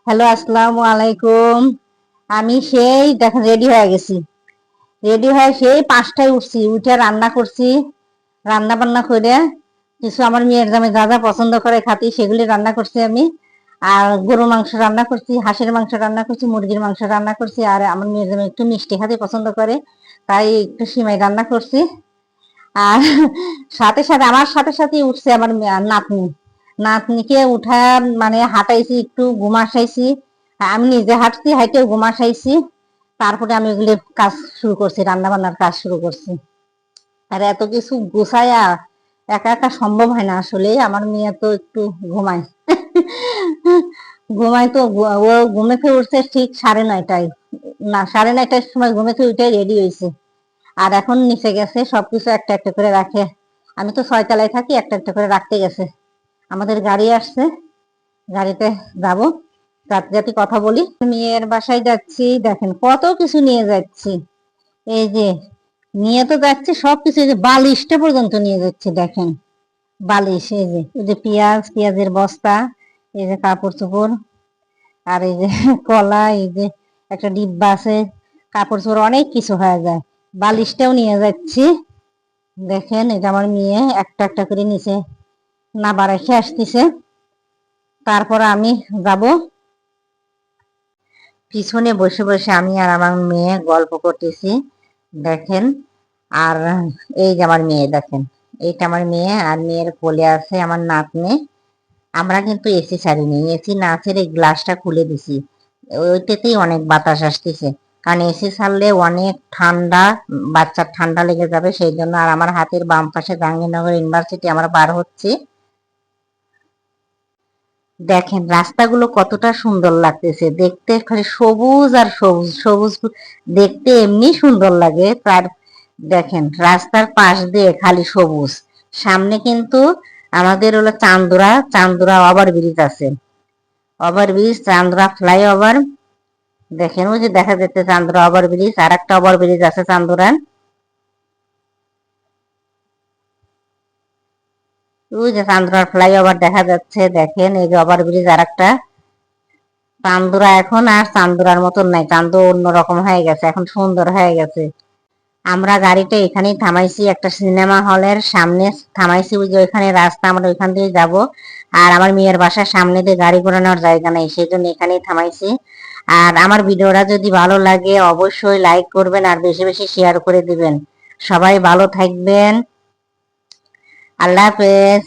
Hello, আসসালামু আলাইকুম। আমি সেই দেখেন রেডি হয়ে গেছি। রেডি হয়ে সেই 5টায় উঠছি, উঠে রান্না করছি। রান্না বান্না করে কিছু আমার মেয়ের জামাই যা যা পছন্দ করে খাতি সেগুলি রান্না করছি আমি। আর গরু মাংস রান্না করছি, হাঁসের মাংস রান্না করছি, মুরগির মাংস রান্না করছি। আর আমার মেয়ের জামাই একটু মিষ্টি খেতে পছন্দ করে, তাই একটু সিমাই রান্না করছি। আর সাথে সাথে আমার সাথে সাথে উঠছে আমার নাতনি। নাতনিকে উঠা মানে হাঁটাইছি, একটু ঘুমাসাইছি। আমি নিজে হাঁটছি, হাইটেও ঘুমাসাইছি। তারপরে আমি ওগুলি কাজ শুরু করছি, রান্না বান্নার কাজ শুরু করছি। আর এত কিছু গুছাইয়া একা একা সম্ভব হয় না আসলে। আমার মেয়ে তো একটু ঘুমায়। ঘুমায় তো ও ঘুমে থেকে উঠছে ঠিক 9:30টায়। না, 9:30টার সময় ঘুমে থেকে উঠে রেডি হয়েছে। আর এখন নিচে গেছে, সবকিছু একটা একটা করে রাখে। আমি তো 6 তলায় থাকি, একটা একটা করে রাখতে গেছে। আমাদের গাড়ি আসছে, গাড়িতে যাব। রাতে রাতে কথা বলি। মেয়ের বাসায় যাচ্ছি, দেখেন কত কিছু নিয়ে যাচ্ছি। এই যে নিয়ে তো যাচ্ছি সবকিছু, এই যে বালিশটা পর্যন্ত নিয়ে যাচ্ছি দেখেন। বালিশ, এই যে পেঁয়াজের বস্তা, এই যে কাপড় চোপড়, আর এই যে কলা, এই যে একটা ডিব্বা আছে, কাপড় চোপড় অনেক কিছু হয়ে যায়। বালিশটাও নিয়ে যাচ্ছি। দেখেন এটা আমার মেয়ে একটা একটা করে নিচে না বাড়াইছে আসতেছে। তারপর আমি যাব। পিছনে বসে বসে আমি আর আমার মেয়ে গল্প করতেছি দেখেন। আর এই যে আমার মেয়ে দেখেন, এইটা আমার মেয়ে, আর মেয়ের কোলে আছে আমার নাতনি। আমরা কিন্তু এসি ছাড়িনি, এসি না ছেড়ে গ্লাসটা খুলে দিছি। ওইটাতেই অনেক বাতাস আসতেছে, কারণ এসি ছাড়লে অনেক ঠান্ডা, বাচ্চার ঠান্ডা লেগে যাবে সেই জন্য। আর আমার হাতের বাম পাশে জাহাঙ্গীরনগর ইউনিভার্সিটি আমরা পার হচ্ছি। দেখেন রাস্তাগুলো কতটা সুন্দর লাগতেছে দেখতে, খালি সবুজ আর সবুজ সবুজ। দেখতে এমনি সুন্দর লাগে তার। দেখেন রাস্তার পাশ দিয়ে খালি সবুজ। সামনে কিন্তু আমাদের হলো চান্দুরা, চান্দুরা ওভারব্রিজ আছে। ওভারব্রিজ, চান্দুরা ফ্লাইওভার। দেখেন ওই যে দেখা যাচ্ছে চান্দুরা ওভারব্রিজ, আর একটা ওভারব্রিজ আছে চান্দুরা। ওই যে চান্দুরা ফ্লাইওভার দেখা যাচ্ছে, দেখেন এই যে ওভারব্রিজ আর একটা। চান্দুরা এখন আর চান্দুরার মতন নাই, চান্দু অন্যরকম হয়ে গেছে, এখন সুন্দর হয়ে গেছে। আমরা গাড়িটা এখানেই থামাইছি, একটা সিনেমা হলের সামনে থামাইছি। ওই যে ওইখানে রাস্তা, আমরা ওইখান দিয়ে যাব। আর আমার মেয়ের বাসার সামনে দিয়ে গাড়ি ঘোরানোর জায়গা নেই, সেই জন্য এখানেই থামাইছি। আর আমার ভিডিওটা যদি ভালো লাগে অবশ্যই লাইক করবেন আর বেশি বেশি শেয়ার করে দিবেন। সবাই ভালো থাকবেন। আল্লাহ হাফেজ।